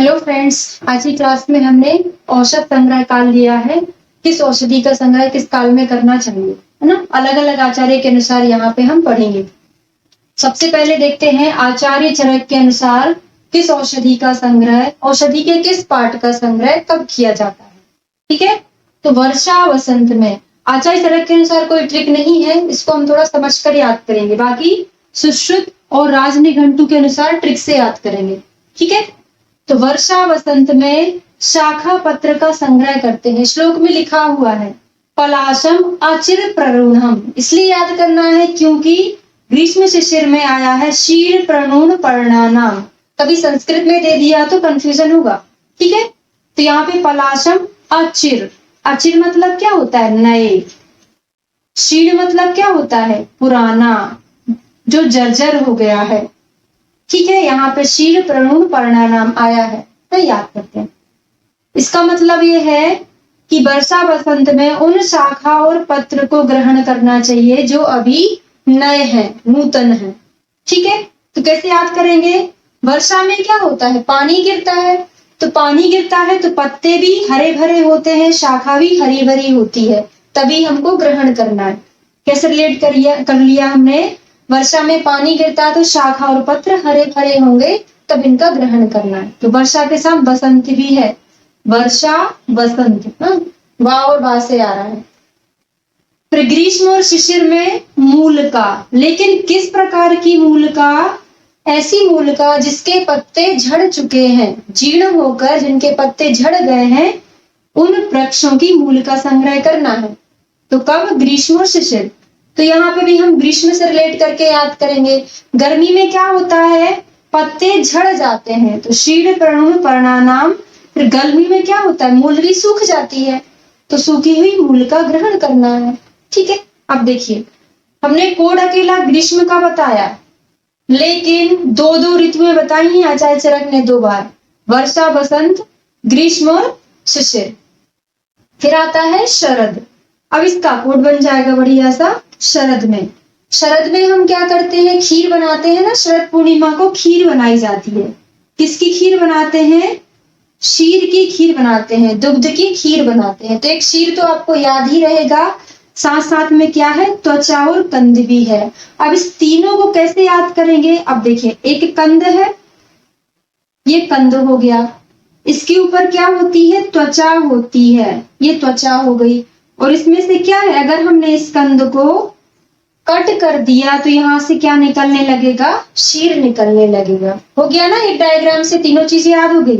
Hello friends, आज की class में हमने औषध संग्रह काल लिया है। किस औषधि का संग्रह किस काल में करना चाहिए, है ना। अलग अलग आचार्य के अनुसार यहाँ पे हम पढ़ेंगे। सबसे पहले देखते हैं आचार्य चरक के अनुसार किस औषधि का संग्रह, औषधि के किस पार्ट का संग्रह कब किया जाता है। ठीक है, तो वर्षा वसंत में आचार्य चरक के अनुसार कोई ट्रिक नहीं है, इसको हम थोड़ा समझकर याद करेंगे। बाकी सुश्रुत और राजनिघंटु के अनुसार ट्रिक से याद करेंगे। ठीक है, तो वर्षा वसंत में शाखा पत्र का संग्रह करते हैं। श्लोक में लिखा हुआ है पलाशम अचिर प्ररूणम, इसलिए याद करना है क्योंकि ग्रीष्म शिशिर में आया है शीर प्रणून पर्णानाम। कभी संस्कृत में दे दिया तो कंफ्यूजन होगा। ठीक है, तो यहाँ पे पलाशम अचिर, अचिर मतलब क्या होता है, नए। शीर मतलब क्या होता है, पुराना, जो जर्जर हो गया है। ठीक है, यहाँ पे शीर प्रणून पर्णानाम आया है, तो याद करते हैं। इसका मतलब ये है कि वर्षा वसंत में उन शाखा और पत्र को ग्रहण करना चाहिए जो अभी नए हैं, नूतन हैं। ठीक है, तो कैसे याद करेंगे। वर्षा में क्या होता है, पानी गिरता है, तो पानी गिरता है तो पत्ते भी हरे भरे होते हैं, शाखा भी हरी भरी होती है, तभी हमको ग्रहण करना है। कैसे रिलेट कर लिया हमने, वर्षा में पानी गिरता है तो शाखा और पत्र हरे भरे होंगे, तब इनका ग्रहण करना है। तो वर्षा के साथ बसंत भी है, वर्षा वसंत, वाह और बा से आ रहा है। फिर ग्रीष्म और शिशिर में मूलिका, लेकिन किस प्रकार की मूलिका, ऐसी मूलिका जिसके पत्ते झड़ चुके हैं, जीर्ण होकर जिनके पत्ते झड़ गए हैं, उन वृक्षों की मूलिका संग्रह करना है। तो कब, ग्रीष्म और शिशिर। तो यहाँ पे भी हम ग्रीष्म से रिलेट करके याद करेंगे। गर्मी में क्या होता है, पत्ते झड़ जाते हैं, तो शीर प्रणून पर्णानाम। फिर गर्मी में क्या होता है, मूलगी सूख जाती है, तो सूखी हुई मूल का ग्रहण करना है। ठीक है, अब देखिए हमने कोड अकेला ग्रीष्म का बताया, लेकिन दो दो ऋतुएं बताई हैं आचार्य चरक ने 2 बार, वर्षा वसंत, ग्रीष्म और शिशिर। फिर आता है शरद। अब इसका कोड बन जाएगा बढ़िया सा, शरद में। शरद में हम क्या करते हैं, खीर बनाते हैं ना, शरद पूर्णिमा को खीर बनाई जाती है। किसकी खीर बनाते हैं, शीर की खीर बनाते हैं, दुग्ध की खीर बनाते हैं। तो एक शीर तो आपको याद ही रहेगा, साथ साथ में क्या है, त्वचा और कंद भी है। अब इस तीनों को कैसे याद करेंगे, अब देखिए एक कंद है, ये कंद हो गया, इसके ऊपर क्या होती है, त्वचा होती है, ये त्वचा हो गई। और इसमें से क्या है, अगर हमने इस कंद को कट कर दिया तो यहाँ से क्या निकलने लगेगा, शीर निकलने लगेगा। हो गया ना, एक डायग्राम से तीनों चीजें याद हो गई।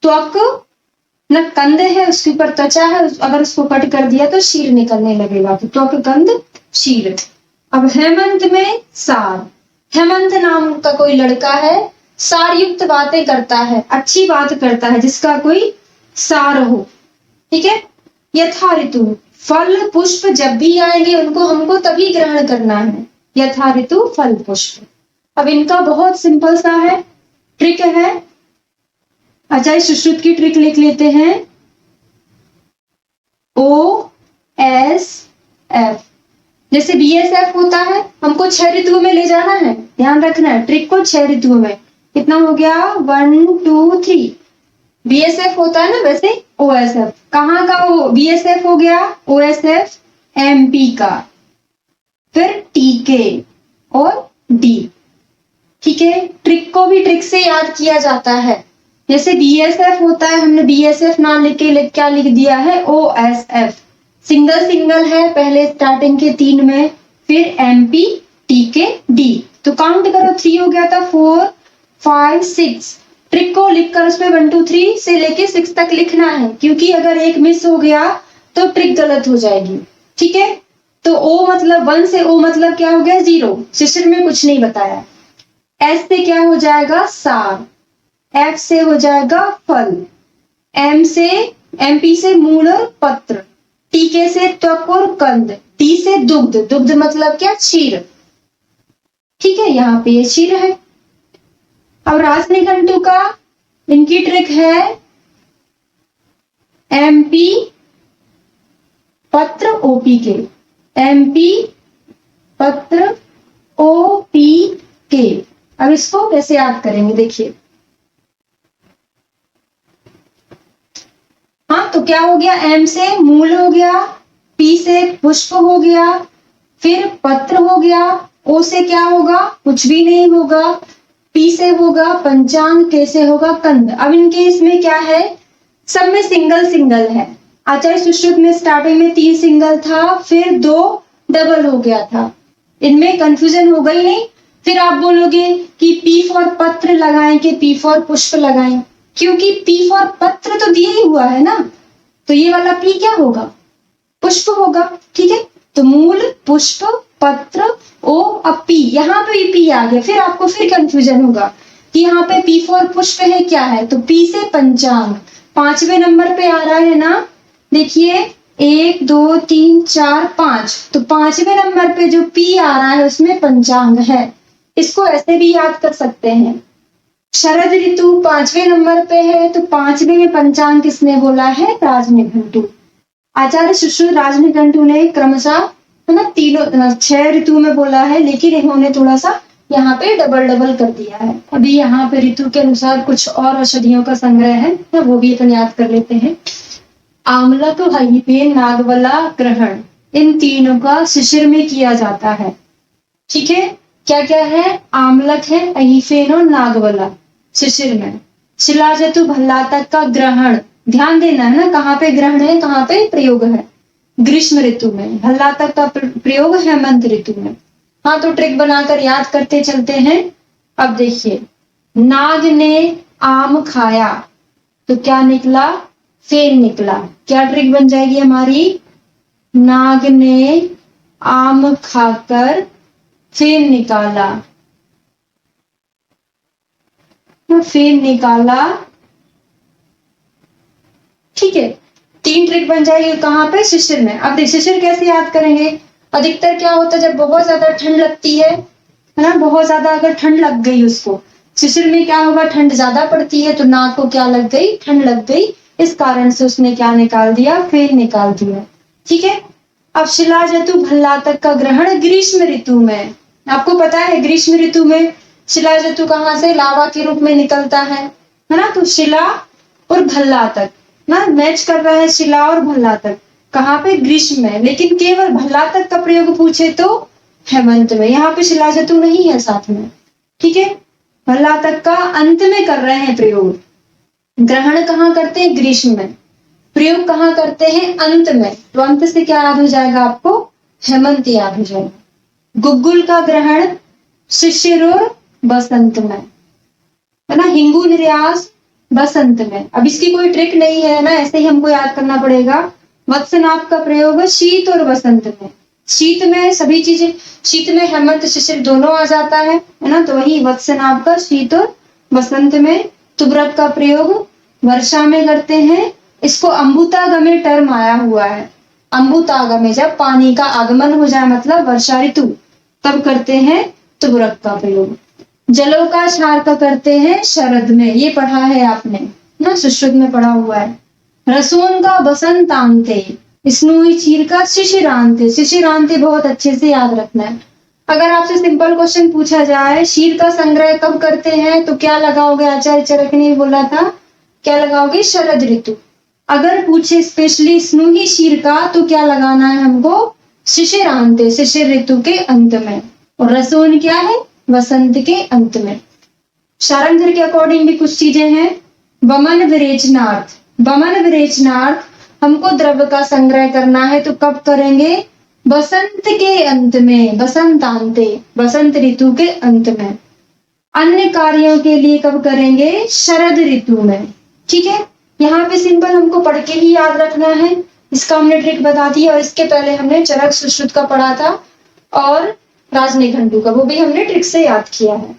त्वक न कंद है, उसके ऊपर त्वचा है, अगर उसको कट कर दिया तो शीर निकलने लगेगा, तो त्वक कंद शीर। अब हेमंत में सार, हेमंत नाम का कोई लड़का है, सार युक्त बातें करता है, अच्छी बात करता है, जिसका कोई सार हो। ठीक है, यथा ऋतु, फल पुष्प जब भी आएंगे उनको हमको तभी ग्रहण करना है, यथा ऋतु फल पुष्प। अब इनका बहुत सिंपल सा है, ट्रिक है। आचार्य सुश्रुत की ट्रिक लिख लेते हैं, OSF। जैसे BSF होता है, हमको 6 ऋतुओं में ले जाना है, ध्यान रखना है ट्रिक को, 6 ऋतुओं में। कितना हो गया, 1 2 3। BSF होता है ना, वैसे OSF कहाँ का, वो BSF हो गया, OSF MP का, फिर TK और D। ठीक है, ट्रिक को भी ट्रिक से याद किया जाता है। जैसे BSF होता है, हमने BSF ना लिख के क्या लिख दिया है, OSF। सिंगल सिंगल है पहले स्टार्टिंग के 3 में, फिर MP TK D। तो काउंट करो, 3 हो गया था, 4 5 6। ट्रिक को लिखकर उसमें 1 2 3 से लेके 6 तक लिखना है, क्योंकि अगर एक मिस हो गया तो ट्रिक गलत हो जाएगी। ठीक है, तो O मतलब 1 से O मतलब क्या हो गया, 0। शिशिर में कुछ नहीं बताया। S से क्या हो जाएगा, सार। F से हो जाएगा फल। MP से मूल और पत्र। TK से त्वक और कंद। D से दुग्ध, दुग्ध मतलब क्या, क्षीर। ठीक है, यहाँ पे ये क्षीर है। अब राजनिघंटु का, इनकी ट्रिक है MP पत्र OPK, MP पत्र OPK। अब इसको कैसे याद करेंगे, देखिए तो क्या हो गया, एम से मूल हो गया, पी से पुष्प हो गया, फिर पत्र हो गया, ओ से क्या होगा, कुछ भी नहीं होगा, पी से होगा पंचांग, के से होगा कंद। अब इनके इसमें क्या है, सब में सिंगल सिंगल है। आचार्य सुश्रुत में स्टार्टिंग में 3 सिंगल था, फिर 2 डबल हो गया था, इनमें कंफ्यूजन हो गई नहीं। फिर आप बोलोगे कि पी फॉर पत्र लगाएं कि पी फॉर पुष्प लगाएं, क्योंकि पी फॉर पत्र तो दिया ही हुआ है ना, तो ये वाला पी क्या होगा, पुष्प होगा। ठीक है, तो मूल, पुष्प, पत्र, ओ, अब पी, यहाँ पे पी आ गया। फिर आपको फिर कंफ्यूजन होगा कि यहाँ पे पी फॉर पुष्प है क्या है, तो पी से पंचांग 5वें नंबर पे आ रहा है ना, देखिए 1 2 3 4 5, तो 5वें नंबर पे जो पी आ रहा है उसमें पंचांग है। इसको ऐसे भी याद कर सकते हैं, शरद ऋतु 5वें नंबर पे है, तो 5वें में पंचांग किसने बोला है, राजनिघंटु। आचार्य सुश्रुत राजनिघंटु ने क्रमशः है ना तीनों 6 ऋतु में बोला है, लेकिन इन्होंने थोड़ा सा यहाँ पे डबल डबल कर दिया है। अभी यहाँ पे ऋतु के अनुसार कुछ और औषधियों का संग्रह है, वो भी अपन याद कर लेते हैं। आमलक, हईफेन, नागवला, ग्रहण, इन तीनों का शिशिर में किया जाता है। ठीक है, क्या क्या है, आमलक है, अहीफेन और नागवला शिशिर में। शिलाजतु भल्लातक का ग्रहण, ध्यान देना है ना, कहाँ पे ग्रहण है, कहाँ पे प्रयोग है, ग्रीष्म ऋतु में। भल्लातक का प्रयोग हेमंत ऋतु में। हाँ, तो ट्रिक बनाकर याद करते चलते हैं। अब देखिए, नाग ने आम खाया, तो क्या निकला, फेन निकला। क्या ट्रिक बन जाएगी हमारी, नाग ने आम खाकर फेन निकाला, फेन निकाला। ठीक है, 3 ट्रिक बन जाएगी, कहाँ पे, शिशिर में। अब शिशिर कैसे याद करेंगे, अधिकतर क्या होता है, जब बहुत ज्यादा ठंड लगती है ना, बहुत ज्यादा अगर ठंड लग गई उसको, शिशिर में क्या होगा, ठंड ज्यादा पड़ती है, तो नाक को क्या लग गई, ठंड लग गई, इस कारण से उसने क्या निकाल दिया, फेन निकाल दिया। ठीक है, अब शिलाजतु भल्लातक का ग्रहण ग्रीष्म ऋतु में। आपको पता है ग्रीष्म ऋतु में शिलाजतु कहाँ से, लावा के रूप में निकलता है ना, तो शिला और भल्लातक ना मैच कर रहा है, शिला और भल्लातक कहाँ पे, ग्रीष्म में। लेकिन केवल भल्लातक का प्रयोग पूछे तो हेमंत में, यहाँ पे शिलाजतु नहीं है साथ में। ठीक है, भल्लातक का अंत में कर रहे हैं प्रयोग, ग्रहण कहाँ करते हैं, ग्रीष्म में, प्रयोग कहाँ करते हैं, अंत में, तो अंत से क्या याद हो जाएगा आपको, हेमंत याद हो जाएगा। गुग्गुल का ग्रहण शिशिर और बसंत में है ना, हिंगू निर्यास बसंत में। अब इसकी कोई ट्रिक नहीं है ना, ऐसे ही हमको याद करना पड़ेगा। वत्सनाभ का प्रयोग शीत और बसंत में, शीत में सभी चीजें, शीत में हेमंत शिशिर दोनों आ जाता है ना, तो वही वत्सनाभ का शीत और बसंत में। तुबरक का प्रयोग वर्षा में करते हैं, इसको अम्बुतागमे टर्म आया हुआ है, अम्बुतागमे, जब पानी का आगमन हो जाए मतलब वर्षा ऋतु, तब करते हैं तुबरक का प्रयोग। जलों का क्षार का करते हैं शरद में, ये पढ़ा है आपने ना, सुश्रुत में पढ़ा हुआ है। रसोन का बसंतांते, स्नोई चीर का शिशिरांते, शिशिरांते बहुत अच्छे से याद रखना है। अगर आपसे सिंपल क्वेश्चन पूछा जाए शीर का संग्रह कब करते हैं, तो क्या लगाओगे, आचार्य चरक ने बोला था, क्या लगाओगे, शरद ऋतु। अगर पूछे स्पेशली स्नोही शीर का, तो क्या लगाना है हमको, शिशिरांते, शिशिर ऋतु के अंत में। और रसोन क्या है, वसंत के अंत में। शारंगर के अकॉर्डिंग भी कुछ चीजें हैं। वमन विरेचनार्थ, वमन विरेचनार्थ हमको द्रव्य का संग्रह करना है, तो कब करेंगे, बसंत के अंत में, बसंतांते, बसंत ऋतु के अंत में। अन्य कार्यों के लिए कब करेंगे, शरद ऋतु में। ठीक है, यहाँ पे सिंपल हमको पढ़ के ही याद रखना है, इसका हमने ट्रिक बता दी। और इसके पहले हमने चरक सुश्रुत का पढ़ा था और राजनिघंटु का, वो भी हमने ट्रिक से याद किया है।